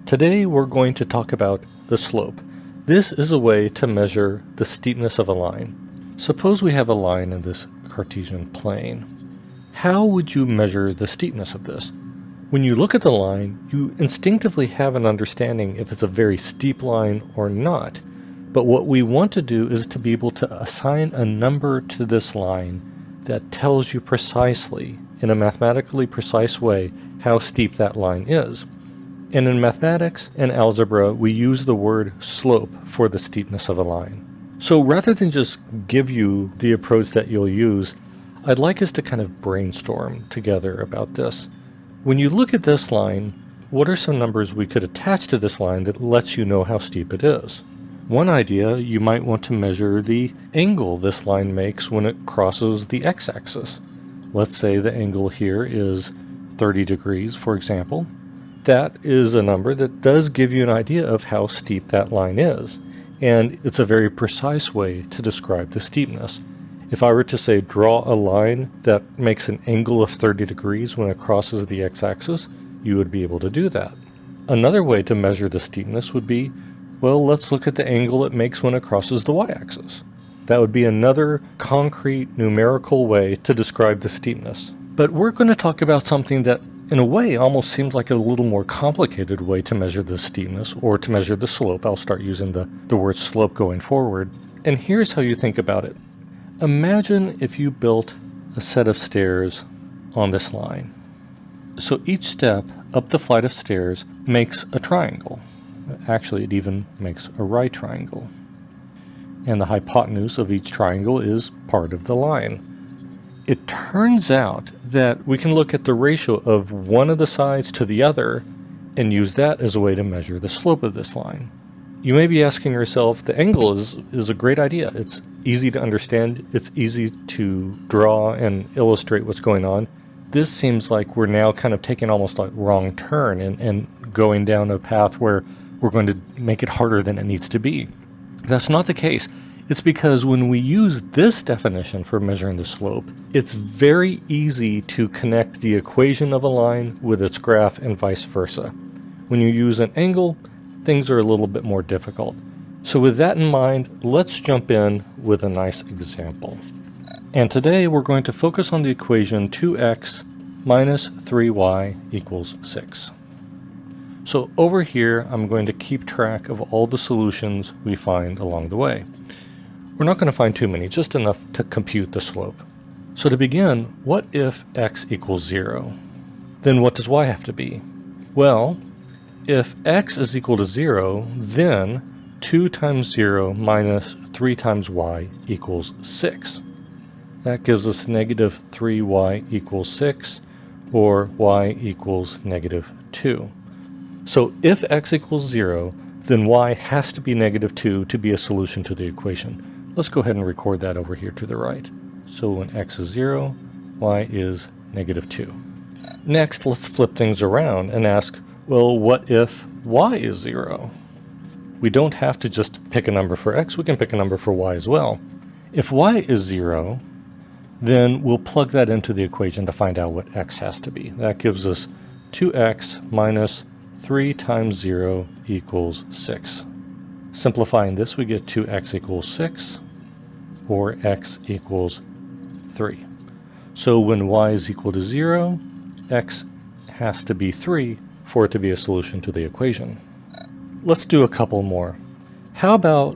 Today we're going to talk about the slope. This is a way to measure the steepness of a line. Suppose we have a line in this Cartesian plane. How would you measure the steepness of this? When you look at the line, you instinctively have an understanding if it's a very steep line or not. But what we want to do is to be able to assign a number to this line that tells you precisely, in a mathematically precise way, how steep that line is. And in mathematics and algebra, we use the word slope for the steepness of a line. So rather than just give you the approach that you'll use, I'd like us to kind of brainstorm together about this. When you look at this line, what are some numbers we could attach to this line that lets you know how steep it is? One idea, you might want to measure the angle this line makes when it crosses the x-axis. Let's say the angle here is 30 degrees, for example. That is a number that does give you an idea of how steep that line is, and it's a very precise way to describe the steepness. If I were to say draw a line that makes an angle of 30 degrees when it crosses the x-axis, you would be able to do that. Another way to measure the steepness would be, well, let's look at the angle it makes when it crosses the y-axis. That would be another concrete numerical way to describe the steepness. But we're going to talk about something that in a way almost seems like a little more complicated way to measure the steepness, or to measure the slope. I'll start using the word slope going forward. And here's how you think about it. Imagine if you built a set of stairs on this line. So each step up the flight of stairs makes a triangle. Actually, it even makes a right triangle. And the hypotenuse of each triangle is part of the line. It turns out that we can look at the ratio of one of the sides to the other and use that as a way to measure the slope of this line. You may be asking yourself, the angle is a great idea. It's easy to understand. It's easy to draw and illustrate what's going on. This seems like we're now kind of taking almost a wrong turn and going down a path where we're going to make it harder than it needs to be. That's not the case. It's because when we use this definition for measuring the slope, it's very easy to connect the equation of a line with its graph and vice versa. When you use an angle, things are a little bit more difficult. So with that in mind, let's jump in with a nice example. And today we're going to focus on the equation 2x minus 3y equals 6. So over here, I'm going to keep track of all the solutions we find along the way. We're not going to find too many, just enough to compute the slope. So to begin, what if x equals 0? Then what does y have to be? Well, if x is equal to 0, then 2 times 0 minus 3 times y equals 6. That gives us negative 3y equals 6, or y equals negative 2. So if x equals 0, then y has to be negative 2 to be a solution to the equation. Let's go ahead and record that over here to the right. So when x is 0, y is negative 2. Next, let's flip things around and ask, well, what if y is 0? We don't have to just pick a number for x, we can pick a number for y as well. If y is 0, then we'll plug that into the equation to find out what x has to be. That gives us 2x minus 3 times 0 equals 6. Simplifying this, we get 2x equals 6, or x equals 3. So when y is equal to 0, x has to be 3 for it to be a solution to the equation. Let's do a couple more. How about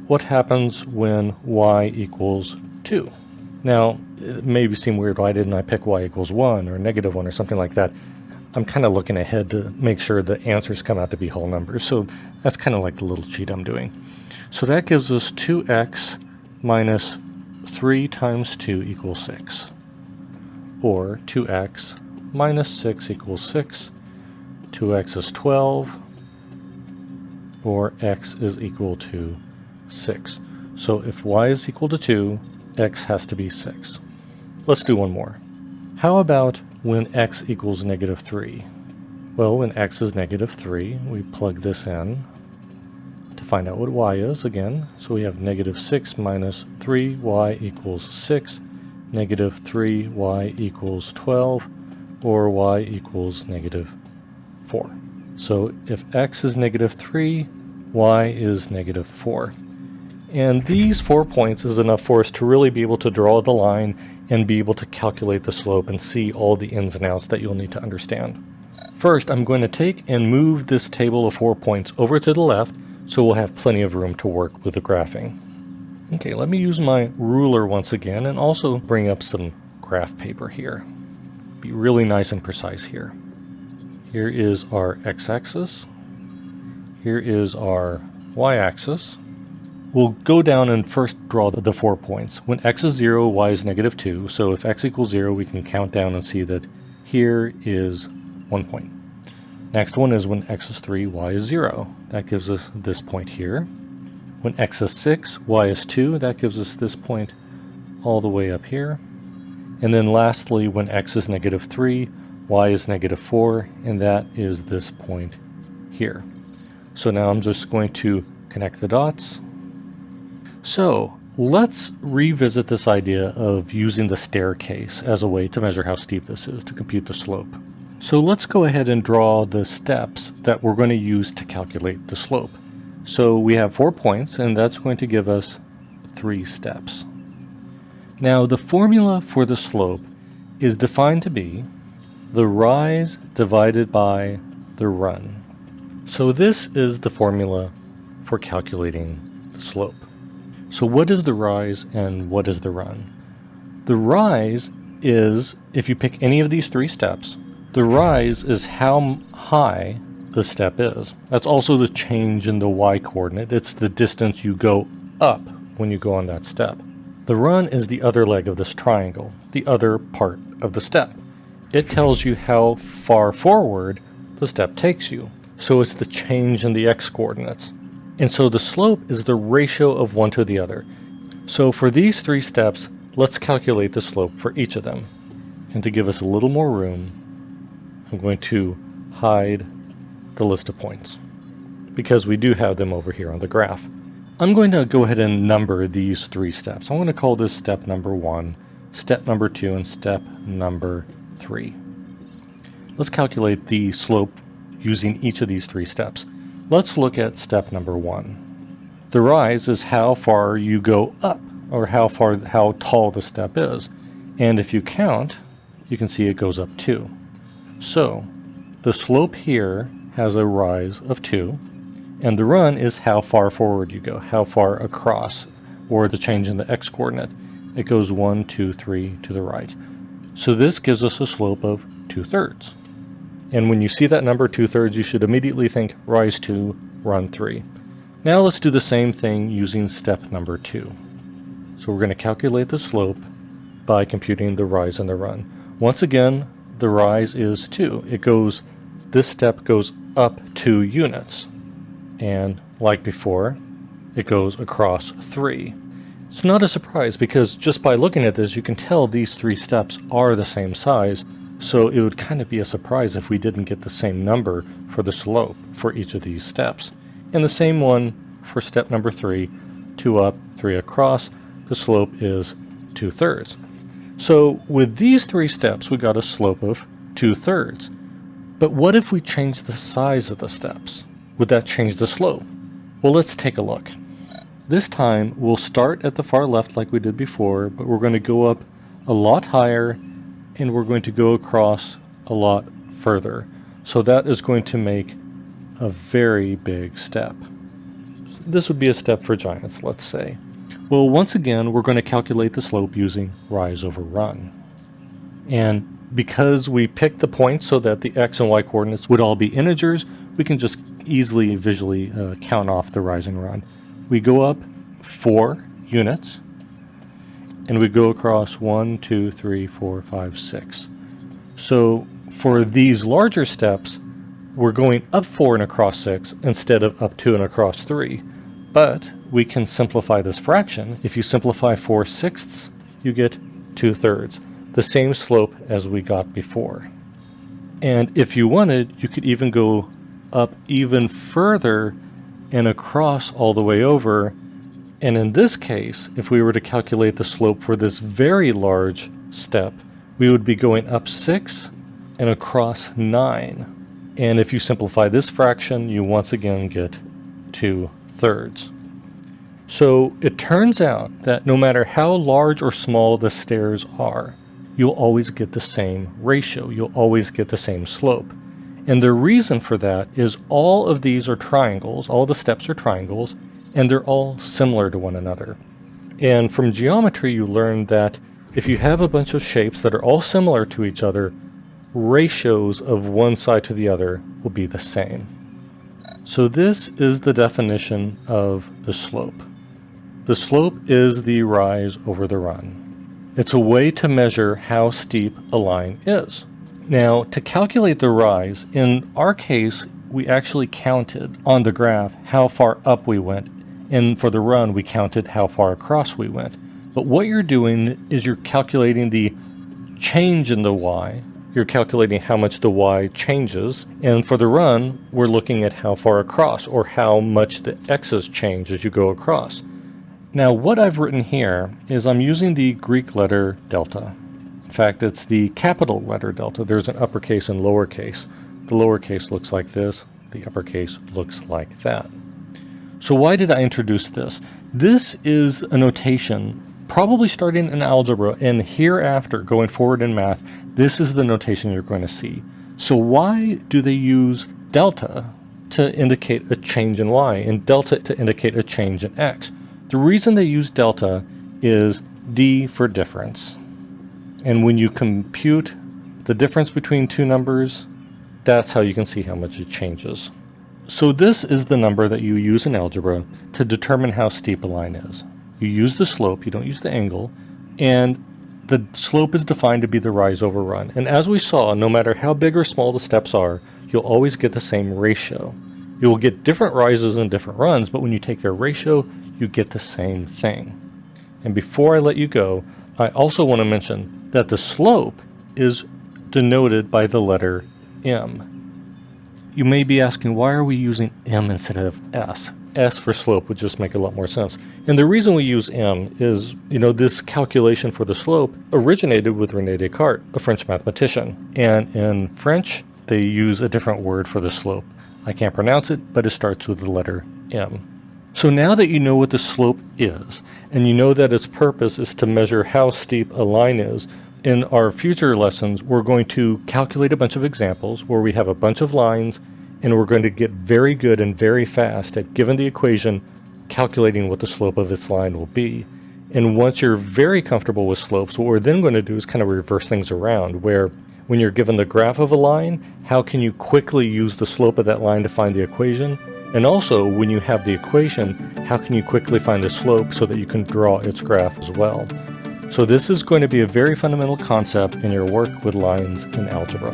what happens when y equals 2? Now, it may seem weird, why didn't I pick y equals 1 or negative 1 or something like that? I'm kind of looking ahead to make sure the answers come out to be whole numbers, so that's kind of like the little cheat I'm doing. So that gives us 2x minus 3 times 2 equals 6, or 2x minus 6 equals 6, 2x is 12, or x is equal to 6. So if y is equal to 2, x has to be 6. Let's do one more. How about when x equals negative 3? Well, when x is negative 3, we plug this in to find out what y is again. So we have negative 6 minus 3y equals 6, negative 3y equals 12, or y equals negative 4. So if x is -3, y is -4. And these 4 points is enough for us to really be able to draw the line and be able to calculate the slope and see all the ins and outs that you'll need to understand. First, I'm going to take and move this table of 4 points over to the left so we'll have plenty of room to work with the graphing. Okay, let me use my ruler once again and also bring up some graph paper here. Be really nice and precise here. Here is our x-axis. Here is our y-axis. We'll go down and first draw the 4 points. When x is 0, y is -2. So if x equals 0, we can count down and see that here is 1 point. Next one is when x is 3, y is 0. That gives us this point here. When x is 6, y is 2. That gives us this point all the way up here. And then lastly, when x is -3, y is -4, and that is this point here. So now I'm just going to connect the dots. So let's revisit this idea of using the staircase as a way to measure how steep this is to compute the slope. So let's go ahead and draw the steps that we're going to use to calculate the slope. So we have 4 points, and that's going to give us 3 steps. Now the formula for the slope is defined to be the rise divided by the run. So this is the formula for calculating the slope. So what is the rise and what is the run? The rise is, if you pick any of these 3 steps, the rise is how high the step is. That's also the change in the y-coordinate. It's the distance you go up when you go on that step. The run is the other leg of this triangle, the other part of the step. It tells you how far forward the step takes you. So it's the change in the x-coordinates. And so the slope is the ratio of one to the other. So for these 3 steps, let's calculate the slope for each of them. And to give us a little more room, I'm going to hide the list of points because we do have them over here on the graph. I'm going to go ahead and number these 3 steps. I'm going to call this step number 1, step number 2, and step number 3. Let's calculate the slope using each of these 3 steps. Let's look at step number 1. The rise is how far you go up, or how tall the step is. And if you count, you can see it goes up 2. So the slope here has a rise of 2, and the run is how far forward you go, how far across, or the change in the x-coordinate. It goes 1, 2, 3 to the right. So this gives us a slope of 2/3. And when you see that number 2/3, you should immediately think rise 2, run 3. Now let's do the same thing using step number 2. So we're going to calculate the slope by computing the rise and the run. Once again, the rise is 2. This step goes up 2 units. And like before, it goes across 3. It's not a surprise because just by looking at this, you can tell these 3 steps are the same size. So it would kind of be a surprise if we didn't get the same number for the slope for each of these steps. And the same one for step number 3, 2 up, 3 across, the slope is 2/3. So with these 3 steps, we got a slope of 2/3. But what if we change the size of the steps? Would that change the slope? Well, let's take a look. This time, we'll start at the far left like we did before, but we're going to go up a lot higher and we're going to go across a lot further. So that is going to make a very big step. This would be a step for giants, let's say. Well, once again, we're going to calculate the slope using rise over run. And because we picked the points so that the x and y coordinates would all be integers, we can just easily visually count off the rise and run. We go up 4 units, and we go across 1, 2, 3, 4, 5, 6. So for these larger steps, we're going up 4 and across 6 instead of up 2 and across 3. But we can simplify this fraction. If you simplify 4/6, you get 2/3, the same slope as we got before. And if you wanted, you could even go up even further and across all the way over. And in this case, if we were to calculate the slope for this very large step, we would be going up 6 and across 9. And if you simplify this fraction, you once again get 2/3. So it turns out that no matter how large or small the stairs are, you'll always get the same ratio. You'll always get the same slope. And the reason for that is all of these are triangles, all the steps are triangles, and they're all similar to one another. And from geometry, you learn that if you have a bunch of shapes that are all similar to each other, ratios of one side to the other will be the same. So this is the definition of the slope. The slope is the rise over the run. It's a way to measure how steep a line is. Now, to calculate the rise, in our case, we actually counted on the graph how far up we went, and for the run, we counted how far across we went. But what you're doing is you're calculating the change in the y. You're calculating how much the y changes, and for the run, we're looking at how far across, or how much the x's change as you go across. Now, what I've written here is I'm using the Greek letter delta. In fact, it's the capital letter delta. There's an uppercase and lowercase. The lowercase looks like this. The uppercase looks like that. So why did I introduce this? This is a notation, probably starting in algebra and hereafter going forward in math, this is the notation you're going to see. So why do they use delta to indicate a change in y and delta to indicate a change in x? The reason they use delta is D for difference. And when you compute the difference between two numbers, that's how you can see how much it changes. So this is the number that you use in algebra to determine how steep a line is. You use the slope, you don't use the angle, and the slope is defined to be the rise over run. And as we saw, no matter how big or small the steps are, you'll always get the same ratio. You'll get different rises and different runs, but when you take their ratio, you get the same thing. And before I let you go, I also want to mention that the slope is denoted by the letter m. You may be asking, why are we using m instead of s? S for slope would just make a lot more sense. And the reason we use m is, this calculation for the slope originated with René Descartes, a French mathematician. And in French, they use a different word for the slope. I can't pronounce it, but it starts with the letter m. So now that you know what the slope is, and you know that its purpose is to measure how steep a line is, in our future lessons, we're going to calculate a bunch of examples where we have a bunch of lines, and we're going to get very good and very fast at, given the equation, calculating what the slope of its line will be. And once you're very comfortable with slopes, what we're then going to do is kind of reverse things around, where when you're given the graph of a line, how can you quickly use the slope of that line to find the equation? And also, when you have the equation, how can you quickly find the slope so that you can draw its graph as well? So this is going to be a very fundamental concept in your work with lines in algebra.